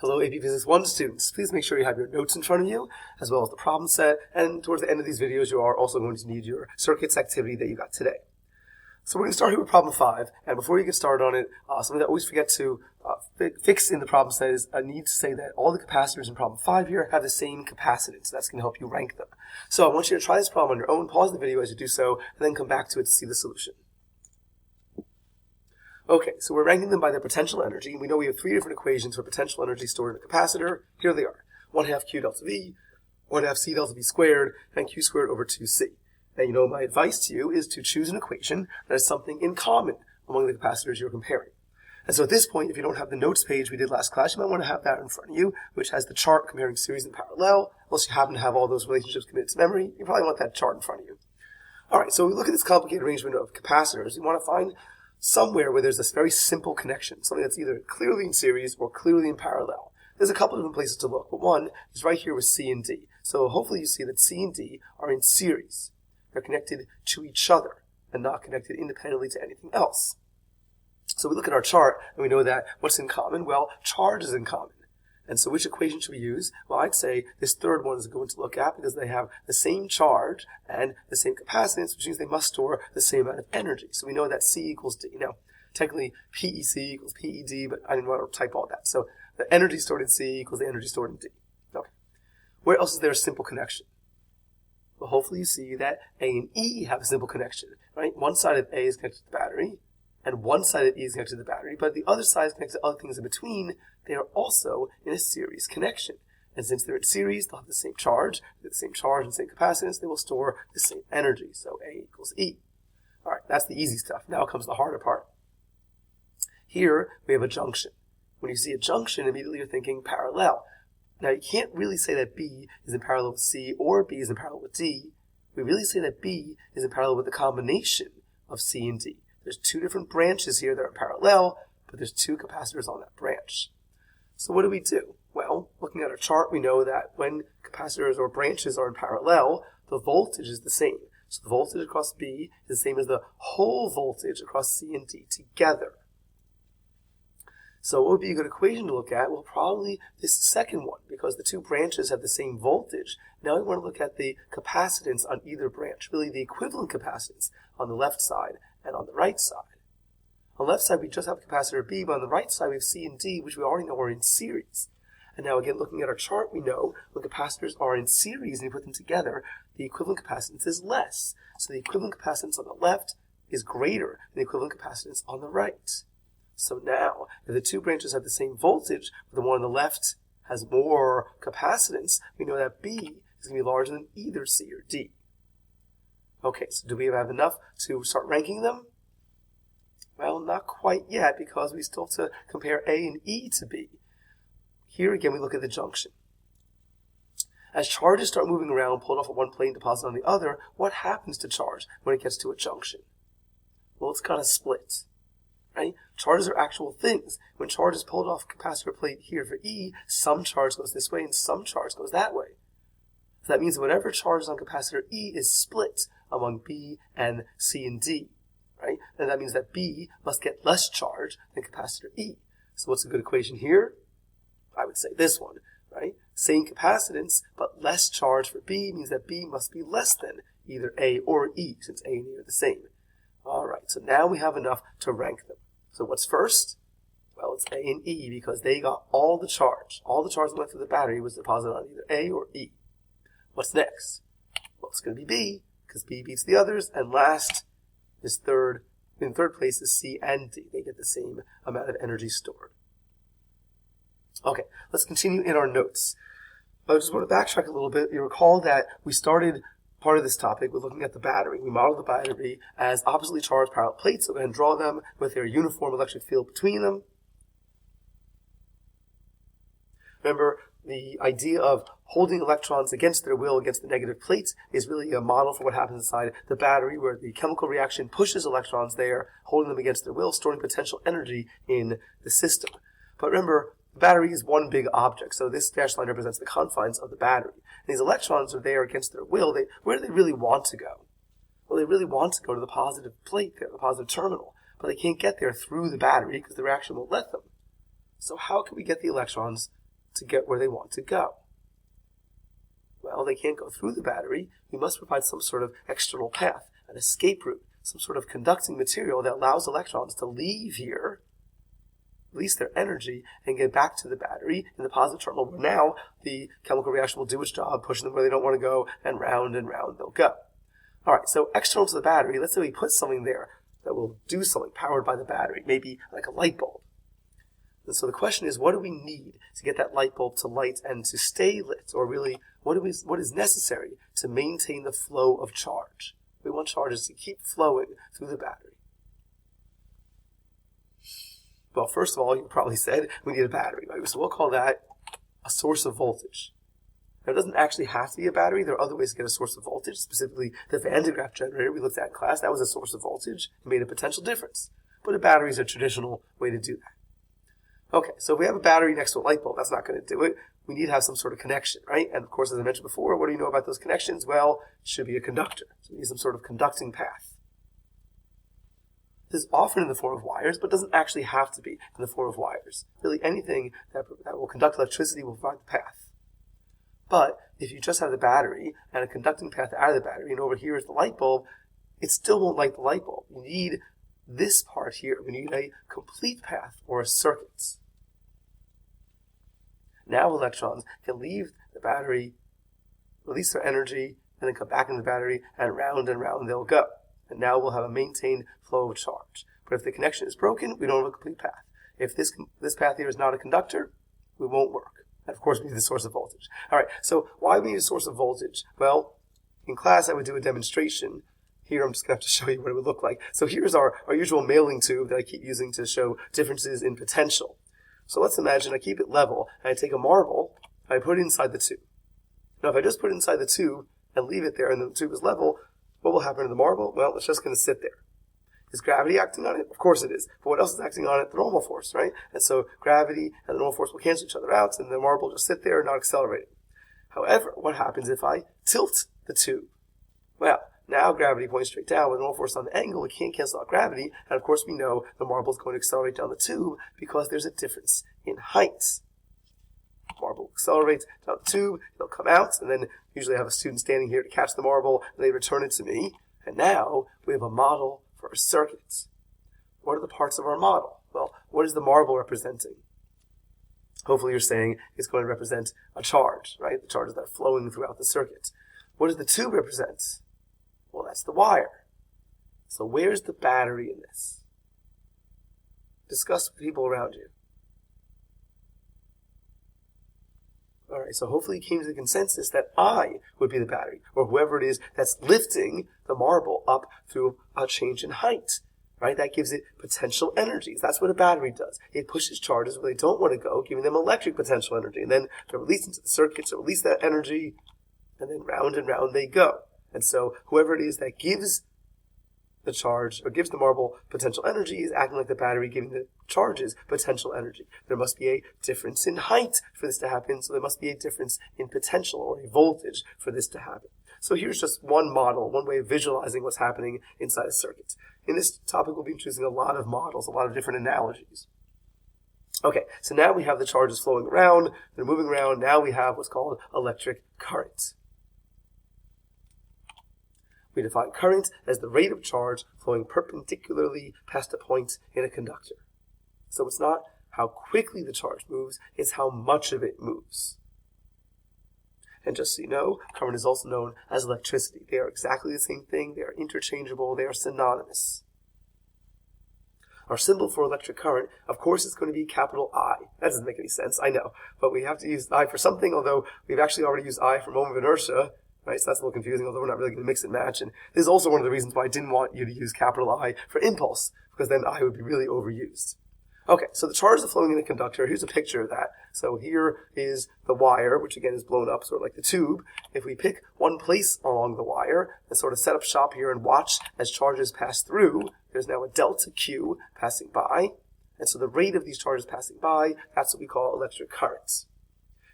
Hello AP Physics 1 students. Please make sure you have your notes in front of you, as well as the problem set, and towards the end of these videos you are also going to need your circuits activity that you got today. So we're going to start here with problem 5, and before you get started on it, something that I always forget to fix in the problem set is I need to say that all the capacitors in problem 5 here have the same capacitance. That's going to help you rank them. So I want you to try this problem on your own, pause the video as you do so, and then come back to it to see the solution. Okay, so we're ranking them by their potential energy. We know we have 3 different equations for potential energy stored in a capacitor. Here they are. 1/2 Q delta V, 1/2 C delta V squared, and Q squared over 2C. And you know my advice to you is to choose an equation that has something in common among the capacitors you're comparing. And so at this point, if you don't have the notes page we did last class, you might want to have that in front of you, which has the chart comparing series and parallel. Unless you happen to have all those relationships committed to memory, you probably want that chart in front of you. All right, so we look at this complicated arrangement of capacitors. We want to find somewhere where there's this very simple connection, something that's either clearly in series or clearly in parallel. There's a couple of different places to look, but one is right here with C and D. So hopefully you see that C and D are in series. They're connected to each other and not connected independently to anything else. So we look at our chart and we know that what's in common? Well, charge is in common. And so which equation should we use? Well, I'd say this third one is going to look at because they have the same charge and the same capacitance, which means they must store the same amount of energy. So we know that C equals D. Now, technically, PEC equals PED, but I didn't want to type all that. So the energy stored in C equals the energy stored in D. Okay. Where else is there a simple connection? Well, hopefully you see that A and E have a simple connection, right? One side of A is connected to the battery, and one side of E is connected to the battery, but the other side is connected to other things in between. They are also in a series connection. And since they're in series, they'll have the same charge, and the same capacitance, they will store the same energy. So A equals E. All right, that's the easy stuff. Now comes the harder part. Here, we have a junction. When you see a junction, immediately you're thinking parallel. Now, you can't really say that B is in parallel with C or B is in parallel with D. We really say that B is in parallel with the combination of C and D. There's 2 different branches here that are parallel, but there's 2 capacitors on that branch. So what do we do? Well, looking at our chart, we know that when capacitors or branches are in parallel, the voltage is the same. So the voltage across B is the same as the whole voltage across C and D together. So what would be a good equation to look at? Well, probably this second one, because the 2 branches have the same voltage. Now we want to look at the capacitance on either branch, really the equivalent capacitance on the left side and on the right side. On the left side, we just have capacitor B, but on the right side, we have C and D, which we already know are in series. And now again, looking at our chart, we know when capacitors are in series and you put them together, the equivalent capacitance is less. So the equivalent capacitance on the left is greater than the equivalent capacitance on the right. So now, if the 2 branches have the same voltage, but the one on the left has more capacitance, we know that B is going to be larger than either C or D. Okay, so do we have enough to start ranking them? Well, not quite yet, because we still have to compare A and E to B. Here again, we look at the junction. As charges start moving around, pulled off at one plate and deposited on the other, what happens to charge when it gets to a junction? Well, it's kind of split. Right? Charges are actual things. When charge is pulled off capacitor plate here for E, some charge goes this way and some charge goes that way. So that means that whatever charge is on capacitor E is split among B and C and D. Right? And that means that B must get less charge than capacitor E. So what's a good equation here? I would say this one, right? Same capacitance, but less charge for B means that B must be less than either A or E, since A and E are the same. All right, so now we have enough to rank them. So what's first? Well, it's A and E because they got all the charge. All the charge that went through the battery was deposited on either A or E. What's next? Well, it's going to be B because B beats the others. And last is third. In third place is C and D. They get the same amount of energy stored. Okay, let's continue in our notes. I just want to backtrack a little bit. You recall that we started part of this topic with looking at the battery. We modeled the battery as oppositely charged parallel plates, so go ahead and draw them with their uniform electric field between them. Remember, the idea of holding electrons against their will against the negative plates is really a model for what happens inside the battery, where the chemical reaction pushes electrons there, holding them against their will, storing potential energy in the system. But remember, the battery is one big object, so this dashed line represents the confines of the battery. And these electrons are there against their will. Where do they really want to go? Well, they really want to go to the positive plate there, the positive terminal, but they can't get there through the battery because the reaction won't let them. So how can we get the electrons to get where they want to go? Well, they can't go through the battery. We must provide some sort of external path, an escape route, some sort of conducting material that allows electrons to leave here, release their energy, and get back to the battery in the positive terminal, where now the chemical reaction will do its job, pushing them where they don't want to go, and round they'll go. All right, so external to the battery, let's say we put something there that will do something powered by the battery, maybe like a light bulb. And so the question is, what do we need to get that light bulb to light and to stay lit? Or really, what is necessary to maintain the flow of charge? We want charges to keep flowing through the battery. Well, first of all, you probably said we need a battery, right? So we'll call that a source of voltage. Now, it doesn't actually have to be a battery. There are other ways to get a source of voltage, specifically the Van de Graaff generator we looked at in class. That was a source of voltage. It made a potential difference. But a battery is a traditional way to do that. Okay, so if we have a battery next to a light bulb, that's not going to do it. We need to have some sort of connection, right? And of course, as I mentioned before, what do you know about those connections? Well, it should be a conductor. So we need some sort of conducting path. This is often in the form of wires, but doesn't actually have to be in the form of wires. Really, anything that will conduct electricity will provide the path. But if you just have the battery and a conducting path out of the battery, and over here is the light bulb, it still won't light the light bulb. You need this part here. We need a complete path or a circuit. Now electrons can leave the battery, release their energy, and then come back into the battery, and round they'll go. And now we'll have a maintained flow of charge. But if the connection is broken, we don't have a complete path. If this path here is not a conductor, we won't work. And of course, we need the source of voltage. All right, so why do we need a source of voltage? Well, in class, I would do a demonstration. Here, I'm just going to have to show you what it would look like. So here's our usual mailing tube that I keep using to show differences in potential. So let's imagine I keep it level, and I take a marble, and I put it inside the tube. Now, if I just put it inside the tube and leave it there, and the tube is level, what will happen to the marble? Well, it's just going to sit there. Is gravity acting on it? Of course it is. But what else is acting on it? The normal force, right? And so gravity and the normal force will cancel each other out, and the marble will just sit there and not accelerate. However, what happens if I tilt the tube? Well, now gravity points straight down. With normal force on the angle, it can't cancel out gravity. And of course, we know the marble is going to accelerate down the tube because there's a difference in height. Marble accelerates down the tube, it'll come out, and then usually I have a student standing here to catch the marble, and they return it to me. And now we have a model for a circuit. What are the parts of our model? Well, what is the marble representing? Hopefully you're saying it's going to represent a charge, right? The charges that are flowing throughout the circuit. What does the tube represent? Well, that's the wire. So where's the battery in this? Discuss with people around you. All right, so hopefully you came to the consensus that I would be the battery, or whoever it is that's lifting the marble up through a change in height, right? That gives it potential energies. That's what a battery does. It pushes charges where they don't want to go, giving them electric potential energy. And then they're released into the circuit to release that energy, and then round and round they go. And so whoever it is that gives the charge, or gives the marble potential energy, is acting like the battery, giving the charges potential energy. There must be a difference in height for this to happen, so there must be a difference in potential or a voltage for this to happen. So here's just one model, one way of visualizing what's happening inside a circuit. In this topic, we'll be choosing a lot of models, a lot of different analogies. Okay, so now we have the charges flowing around, they're moving around. Now we have what's called electric current. We define current as the rate of charge flowing perpendicularly past a point in a conductor. So it's not how quickly the charge moves, it's how much of it moves. And just so you know, current is also known as electricity. They are exactly the same thing, they are interchangeable, they are synonymous. Our symbol for electric current, of course, is going to be capital I. That doesn't make any sense, I know. But we have to use I for something, although we've actually already used I for moment of inertia. Right, so that's a little confusing, although we're not really going to mix and match. And this is also one of the reasons why I didn't want you to use capital I for impulse, because then I would be really overused. Okay, so the charge is flowing in a conductor. Here's a picture of that. So here is the wire, which again is blown up, sort of like the tube. If we pick one place along the wire and sort of set up shop here and watch as charges pass through, there's now a delta Q passing by. And so the rate of these charges passing by, that's what we call electric currents.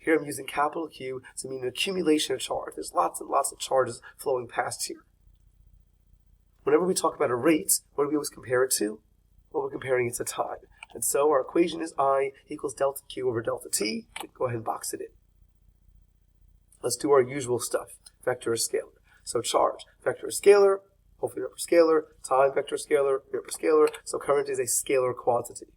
Here I'm using capital Q to mean an accumulation of charge. There's lots and lots of charges flowing past here. Whenever we talk about a rate, what do we always compare it to? Well, we're comparing it to time. And so our equation is I equals delta Q over delta T. Go ahead and box it in. Let's do our usual stuff. Vector or scalar. So charge, vector or scalar, hopefully upper scalar, time, vector scalar, upper scalar. So current is a scalar quantity.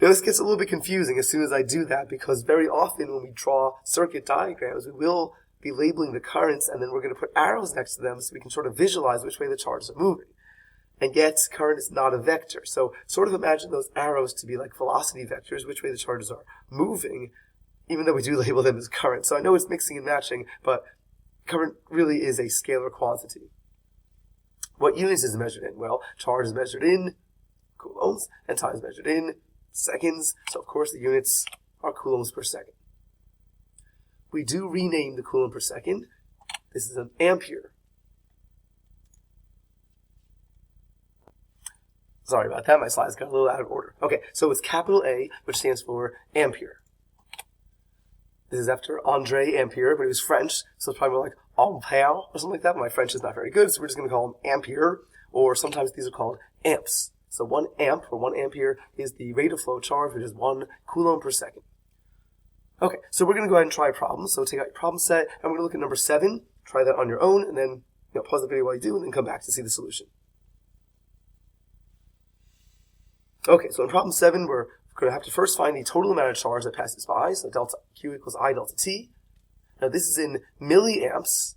Now this gets a little bit confusing as soon as I do that, because very often when we draw circuit diagrams, we will be labeling the currents, and then we're going to put arrows next to them so we can sort of visualize which way the charges are moving. And yet, current is not a vector. So sort of imagine those arrows to be like velocity vectors, which way the charges are moving, even though we do label them as current. So I know it's mixing and matching, but current really is a scalar quantity. What units is it measured in? Well, charge is measured in coulombs, and time is measured in seconds. So of course the units are coulombs per second. We do rename the coulomb per second. This is an ampere. Sorry about that, my slides got a little out of order. Okay, so it's capital A, which stands for ampere. This is after Andre Ampere, but he was French, so it's probably more like ampere or something like that, but my French is not very good, so we're just going to call him ampere, or sometimes these are called amps. So 1 amp, or 1 ampere, is the rate of flow charge, which is 1 coulomb per second. Okay, so we're going to go ahead and try a problem. So take out your problem set, and we're going to look at number 7, try that on your own, and then pause the video while you do, and then come back to see the solution. Okay, so in problem 7, we're going to have to first find the total amount of charge that passes by, so delta Q equals I delta T. Now this is in milliamps.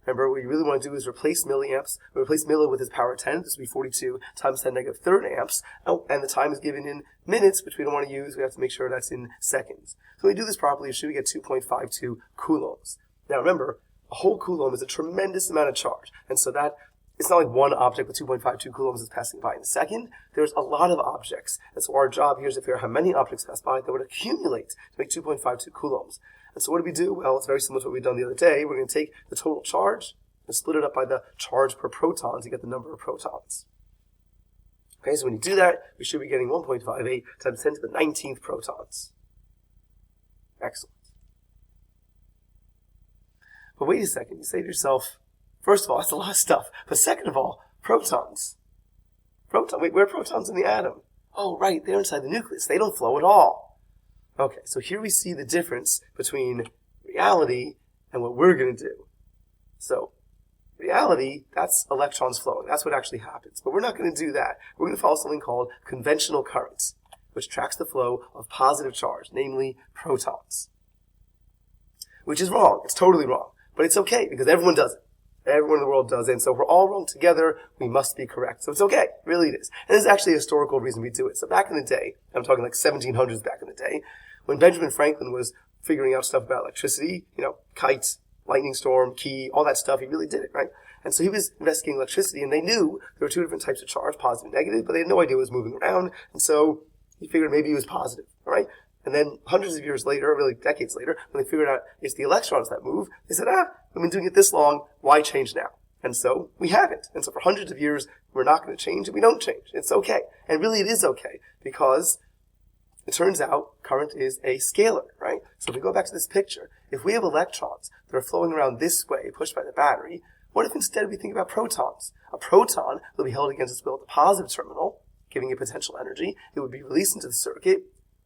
Remember, what you really want to do is replace milliamps. We replace milli with its power 10. This would be 42 times 10 negative third amps. Oh, and the time is given in minutes, which we don't want to use. We have to make sure that's in seconds. So when we do this properly, should we get 2.52 coulombs. Now remember, a whole coulomb is a tremendous amount of charge. And so that it's not like one object with 2.52 coulombs is passing by in a second. There's a lot of objects. And so our job here is to figure out how many objects pass by that would accumulate to make 2.52 coulombs. And so what do we do? Well, it's very similar to what we've done the other day. We're going to take the total charge and split it up by the charge per proton to get the number of protons. Okay, so when you do that, we should be getting 1.58 times 10 to the 19th protons. Excellent. But wait a second. You say to yourself, first of all, that's a lot of stuff. But second of all, protons. Wait, where are protons in the atom? Oh, right, they're inside the nucleus. They don't flow at all. Okay, so here we see the difference between reality and what we're going to do. So, reality, that's electrons flowing. That's what actually happens. But we're not going to do that. We're going to follow something called conventional currents, which tracks the flow of positive charge, namely protons. Which is wrong. It's totally wrong. But it's okay, because everyone does it. Everyone in the world does it. And so if we're all wrong together, we must be correct. So it's okay. Really it is. And there's actually a historical reason we do it. So back in the day, I'm talking like 1700s back in the day, when Benjamin Franklin was figuring out stuff about electricity, kite, lightning storm, key, all that stuff, he really did it, right? And so he was investigating electricity, and they knew there were two different types of charge, positive and negative, but they had no idea what was moving around. And so he figured maybe it was positive, all right? And then hundreds of years later, really decades later, when they figured out it's the electrons that move, they said, we've been doing it this long, why change now? And so we haven't. And so for hundreds of years, we're not going to change, and we don't change. It's okay. And really it is okay, because it turns out current is a scalar, right? So if we go back to this picture, if we have electrons that are flowing around this way, pushed by the battery, what if instead we think about protons? A proton will be held against its will at the positive terminal, giving it potential energy. It would be released into the circuit.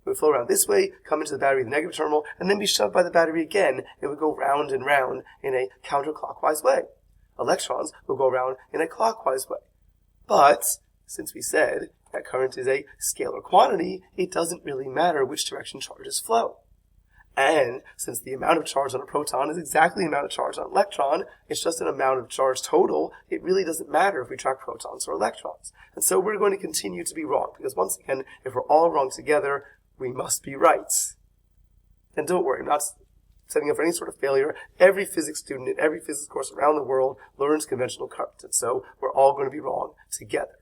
It would flow around this way, come into the battery, the negative terminal, and then be shoved by the battery again. It would go round and round in a counterclockwise way. Electrons will go around in a clockwise way. But, since we said that current is a scalar quantity, it doesn't really matter which direction charges flow. And since the amount of charge on a proton is exactly the amount of charge on an electron, it's just an amount of charge total, it really doesn't matter if we track protons or electrons. And so we're going to continue to be wrong, because once again, if we're all wrong together, we must be right. And don't worry, I'm not setting up for any sort of failure. Every physics student in every physics course around the world learns conventional current, and so we're all going to be wrong together.